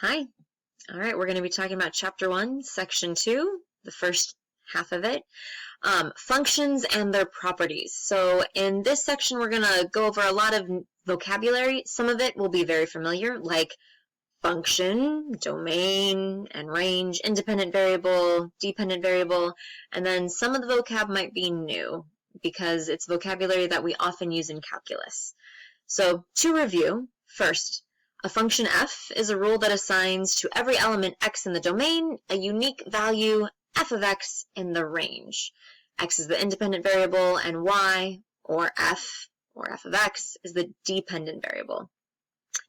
Hi. All right, we're going to be talking about Chapter 1, Section 2, the first half of it, functions and their properties. So in this section, we're going to go over a lot of vocabulary. Some of it will be very familiar, like function, domain, and range, independent variable, dependent variable, and then some of the vocab might be new because it's vocabulary that we often use in calculus. So to review, first, a function f is a rule that assigns to every element x in the domain a unique value f of x in the range. X is the independent variable and y, or f of x, is the dependent variable.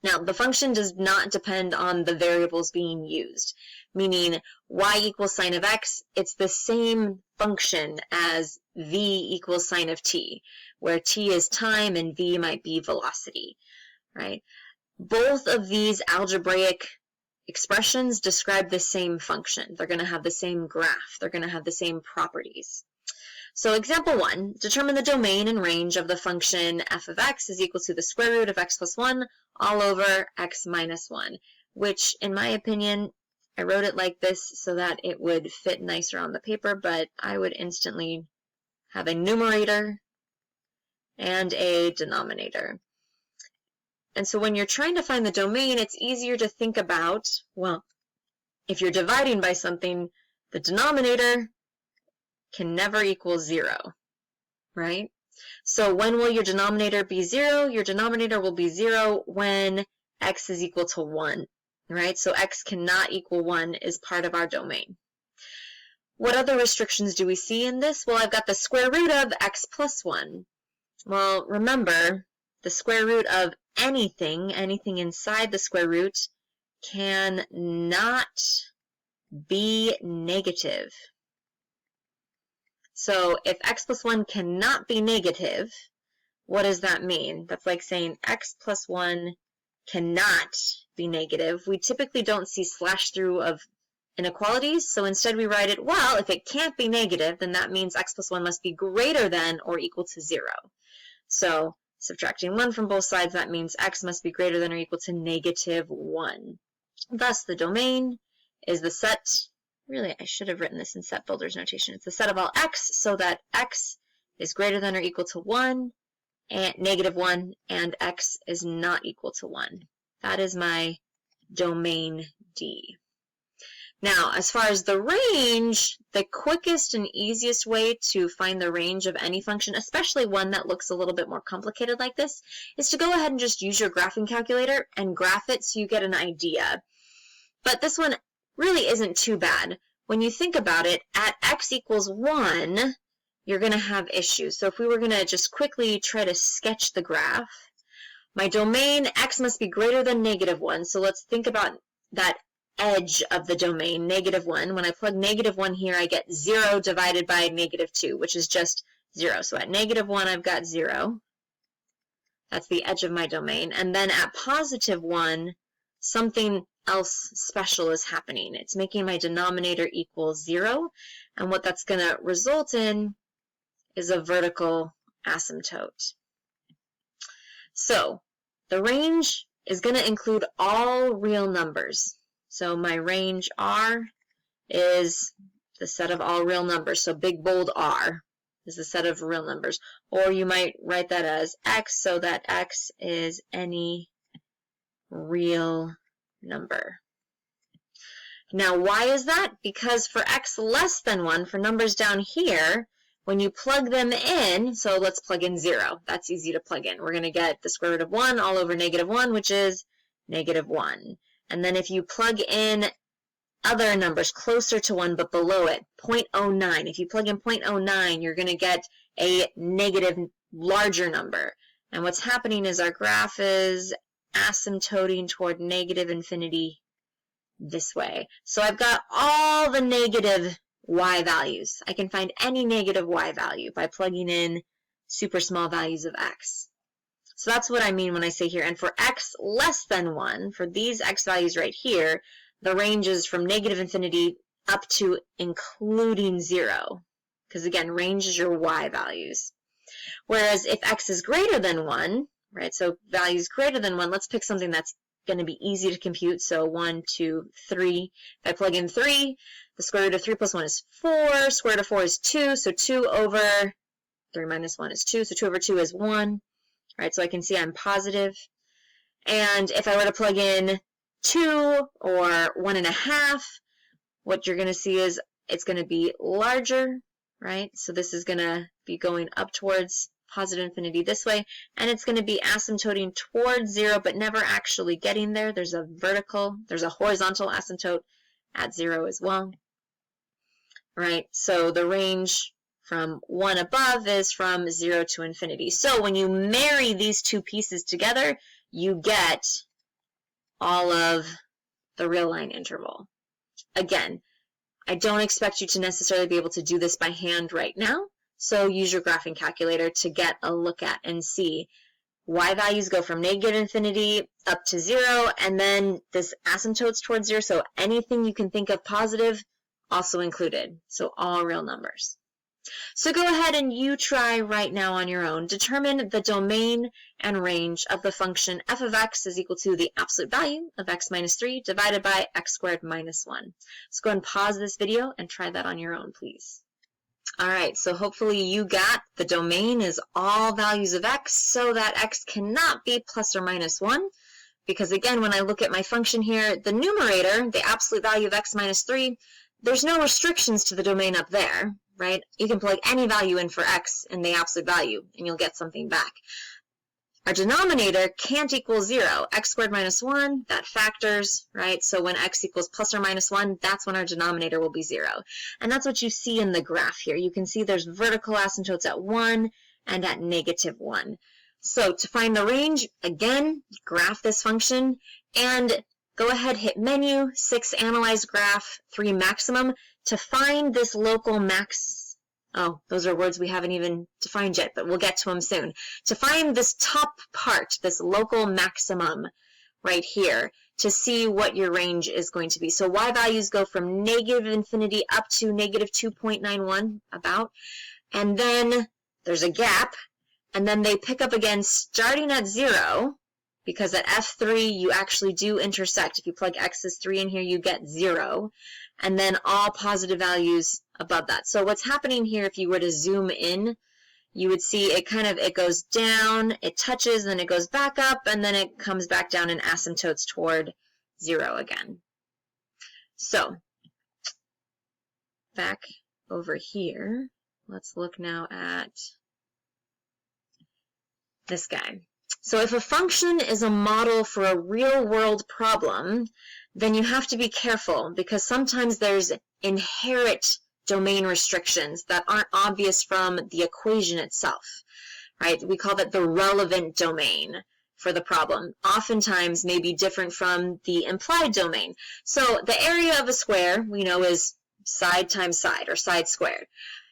Now, the function does not depend on the variables being used, meaning y equals sine of x, it's the same function as v equals sine of t, where t is time and v might be velocity, right? Both of these algebraic expressions describe the same function. They're going to have the same graph. They're going to have the same properties. So example 1, determine the domain and range of the function f of x is equal to the square root of x plus 1 all over x minus 1, which in my opinion, I wrote it like this so that it would fit nicer on the paper, but I would instantly have a numerator and a denominator. And so when you're trying to find the domain, it's easier to think about, well, if you're dividing by something, the denominator can never equal 0, right? So when will your denominator be 0? Your denominator will be 0 when x is equal to 1, right? So x cannot equal 1 is part of our domain. What other restrictions do we see in this? Well, I've got the square root of x plus 1. Well, remember, the square root of anything inside the square root cannot be negative. So if x plus 1 cannot be negative, what does that mean? That's like saying x plus 1 cannot be negative. We typically don't see slash through of inequalities, so instead we write it, well, if it can't be negative, then that means x plus 1 must be greater than or equal to 0. So subtracting 1 from both sides, that means x must be greater than or equal to negative 1. Thus, the domain is the set, really, I should have written this in set builder's notation. It's the set of all x so that x is greater than or equal to 1, and negative 1, and x is not equal to 1. That is my domain D. Now, as far as the range, the quickest and easiest way to find the range of any function, especially one that looks a little bit more complicated like this, is to go ahead and just use your graphing calculator and graph it so you get an idea. But this one really isn't too bad. When you think about it, at x equals 1, you're going to have issues. So if we were going to just quickly try to sketch the graph, my domain, x must be greater than negative 1. So let's think about that edge of the domain, negative 1. When I plug negative 1 here, I get 0 divided by negative 2, which is just 0. So at negative 1, I've got 0. That's the edge of my domain. And then at positive 1, something else special is happening. It's making my denominator equal 0. And what that's going to result in is a vertical asymptote. So the range is going to include all real numbers. So my range R is the set of all real numbers. So big bold R is the set of real numbers. Or you might write that as X so that X is any real number. Now why is that? Because for X less than 1, for numbers down here, when you plug them in, so let's plug in 0. That's easy to plug in. We're going to get the square root of 1 all over negative 1, which is negative 1. And then if you plug in other numbers closer to 1 but below it, 0.09. If you plug in 0.09, you're going to get a negative larger number. And what's happening is our graph is asymptoting toward negative infinity this way. So I've got all the negative y values. I can find any negative y value by plugging in super small values of x. So that's what I mean when I say here. And for x less than 1, for these x values right here, the range is from negative infinity up to including 0. Because again, range is your y values. Whereas if x is greater than 1, right, so values greater than 1, let's pick something that's going to be easy to compute. So 1, 2, 3. If I plug in 3, the square root of 3 plus 1 is 4. Square root of 4 is 2. So 2 over 3 minus 1 is 2. So 2 over 2 is 1. All right, so I can see I'm positive. And if I were to plug in 2 or 1.5, what you're going to see is it's going to be larger, right? So this is going to be going up towards positive infinity this way, and it's going to be asymptoting towards 0, but never actually getting there. There's a horizontal asymptote at 0 as well, right? So the range from 1 above is from 0 to infinity. So when you marry these two pieces together, you get all of the real line interval. Again, I don't expect you to necessarily be able to do this by hand right now, so use your graphing calculator to get a look at and see y values go from negative infinity up to 0, and then this asymptotes towards 0, so anything you can think of positive also included, so all real numbers. So go ahead and you try right now on your own. Determine the domain and range of the function f of x is equal to the absolute value of x minus 3 divided by x squared minus 1. So go ahead and pause this video and try that on your own, please. All right, so hopefully you got the domain is all values of x, so that x cannot be plus or minus 1. Because again, when I look at my function here, the numerator, the absolute value of x minus 3, there's no restrictions to the domain up there, right? You can plug any value in for x in the absolute value, and you'll get something back. Our denominator can't equal 0. X squared minus 1, that factors, right? So when x equals plus or minus 1, that's when our denominator will be 0. And that's what you see in the graph here. You can see there's vertical asymptotes at 1 and at negative 1. So to find the range, again, graph this function, and go ahead, hit menu, 6, analyze graph, 3, maximum, to find this local max. Oh, those are words we haven't even defined yet, but we'll get to them soon. To find this top part, this local maximum right here, to see what your range is going to be. So y values go from negative infinity up to negative 2.91, about, and then there's a gap, and then they pick up again starting at 0, because at f3 you actually do intersect. If you plug x as 3 in here, you get 0, and then all positive values above that. So what's happening here, if you were to zoom in, you would see it goes down, it touches, then it goes back up, and then it comes back down and asymptotes toward 0 again. So back over here, let's look now at this guy. So if a function is a model for a real-world problem, then you have to be careful, because sometimes there's inherent domain restrictions that aren't obvious from the equation itself, right? We call that the relevant domain for the problem. Oftentimes may be different from the implied domain. So the area of a square, we know, is side times side, or side squared.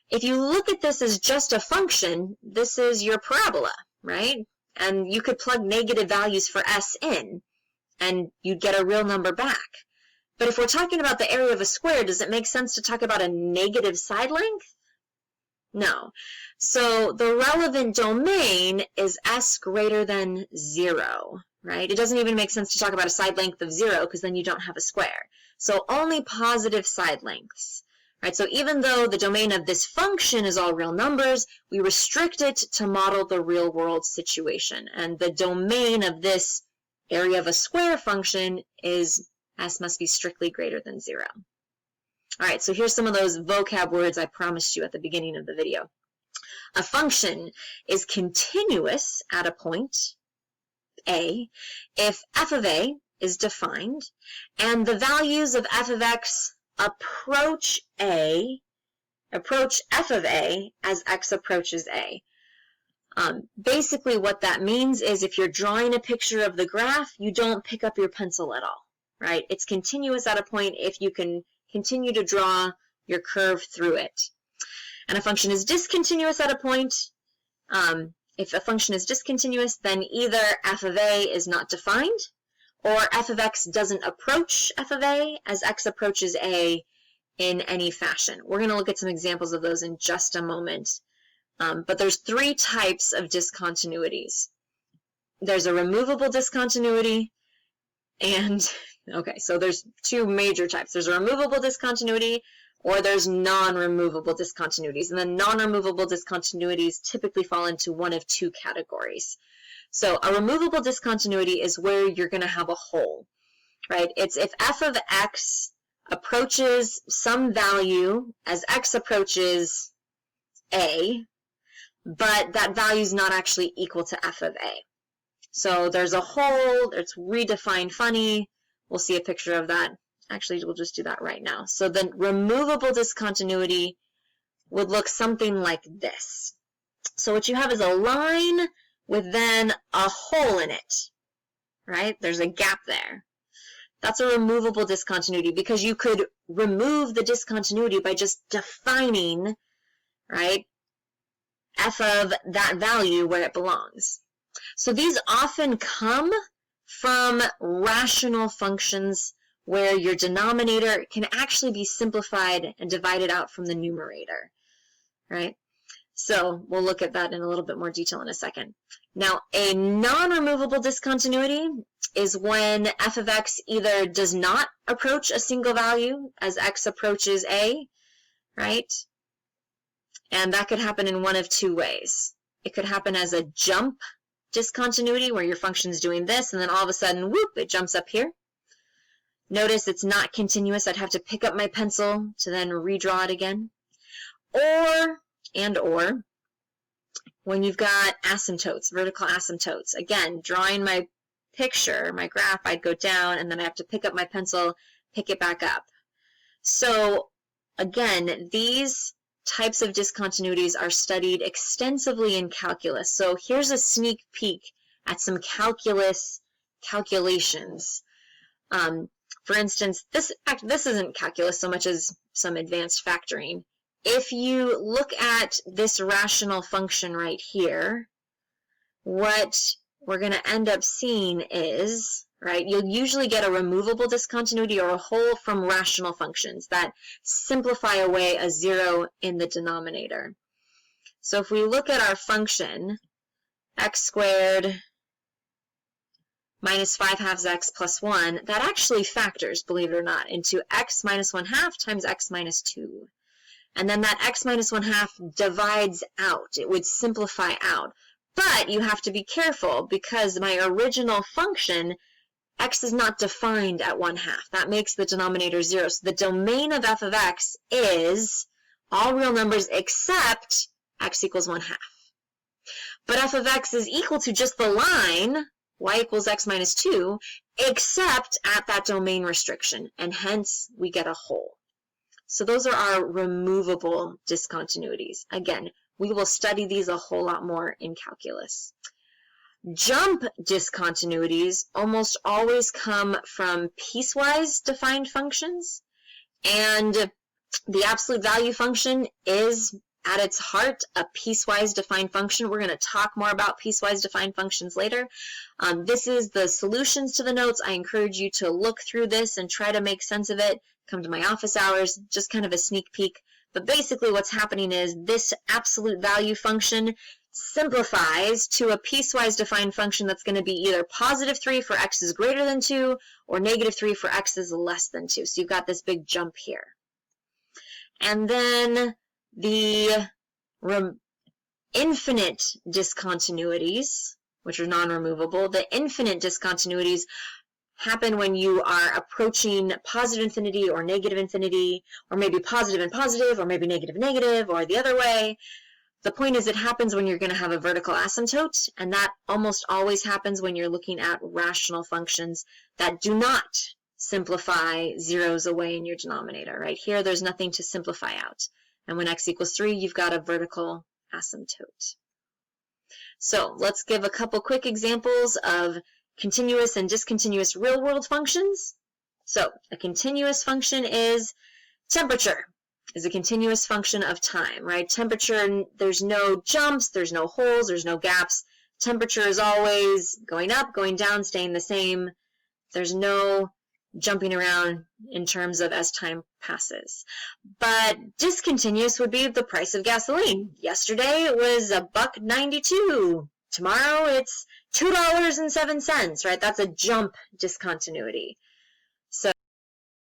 If you look at this as just a function, this is your parabola, right? And you could plug negative values for s in, and you'd get a real number back. But if we're talking about the area of a square, does it make sense to talk about a negative side length? No. So the relevant domain is s greater than 0, right? It doesn't even make sense to talk about a side length of 0, because then you don't have a square. So only positive side lengths, right? So even though the domain of this function is all real numbers, we restrict it to model the real world situation. And the domain of this area of a square function is s must be strictly greater than 0. All right, so here's some of those vocab words I promised you at the beginning of the video. A function is continuous at a point, A, if f of A is defined, and the values of f of x approach f of A as x approaches A. Basically what that means is if you're drawing a picture of the graph, you don't pick up your pencil at all, right? It's continuous at a point if you can continue to draw your curve through it. And a function is discontinuous at a point. If a function is discontinuous, then either f of A is not defined, or f of x doesn't approach f of A as x approaches A in any fashion. We're going to look at some examples of those in just a moment. But there's 3 types of discontinuities. There's a removable discontinuity, And, okay, so there's two major types. There's a removable discontinuity, or there's non-removable discontinuities. And the non-removable discontinuities typically fall into one of two categories. So a removable discontinuity is where you're going to have a hole, right? It's if f of x approaches some value as x approaches a, but that value is not actually equal to f of a. So there's a hole, it's redefined funny. We'll see a picture of that. Actually, we'll just do that right now. So the removable discontinuity would look something like this. So what you have is a line with then a hole in it, right? There's a gap there. That's a removable discontinuity because you could remove the discontinuity by just defining, right, f of that value where it belongs. So these often come from rational functions where your denominator can actually be simplified and divided out from the numerator, right? So we'll look at that in a little bit more detail in a second. Now, a non-removable discontinuity is when f of x either does not approach a single value as x approaches a, right? And that could happen in one of two ways. It could happen as a jump discontinuity where your function's doing this and then all of a sudden, whoop, it jumps up here. Notice it's not continuous. I'd have to pick up my pencil to then redraw it again. Or when you've got asymptotes, vertical asymptotes. Again, drawing my picture, my graph, I'd go down and then I have to pick up my pencil, pick it back up. So again, these types of discontinuities are studied extensively in calculus. So here's a sneak peek at some calculus calculations. For instance, this isn't calculus so much as some advanced factoring. If you look at this rational function right here, what we're going to end up seeing is, right, you'll usually get a removable discontinuity or a hole from rational functions that simplify away a zero in the denominator. So if we look at our function, x squared minus 5/2 x plus 1, that actually factors, believe it or not, into x minus 1/2 times x minus 2. And then that x minus 1/2 divides out. It would simplify out. But you have to be careful because my original function, x is not defined at 1/2. That makes the denominator 0. So the domain of f of x is all real numbers except x equals 1/2. But f of x is equal to just the line, y equals x minus 2, except at that domain restriction, and hence we get a hole. So those are our removable discontinuities. Again, we will study these a whole lot more in calculus. Jump discontinuities almost always come from piecewise defined functions, and the absolute value function is at its heart a piecewise defined function. We're going to talk more about piecewise defined functions later. This is the solutions to the notes. I encourage you to look through this and try to make sense of it. Come to my office hours, just kind of a sneak peek. But basically what's happening is this absolute value function simplifies to a piecewise defined function that's going to be either positive 3 for x is greater than 2 or negative 3 for x is less than 2. So you've got this big jump here. And then the infinite discontinuities, which are non-removable, the infinite discontinuities happen when you are approaching positive infinity or negative infinity, or maybe positive and positive, or maybe negative negative, or the other way. The point is it happens when you're going to have a vertical asymptote, and that almost always happens when you're looking at rational functions that do not simplify zeros away in your denominator. Right here, there's nothing to simplify out. And when x equals 3, you've got a vertical asymptote. So let's give a couple quick examples of continuous and discontinuous real-world functions. So a continuous function is temperature, is a continuous function of time, right? Temperature, there's no jumps, there's no holes, there's no gaps. Temperature is always going up, going down, staying the same. There's no jumping around in terms of as time passes. But discontinuous would be the price of gasoline. Yesterday it was $1.92. Tomorrow it's $2.07, right? That's a jump discontinuity.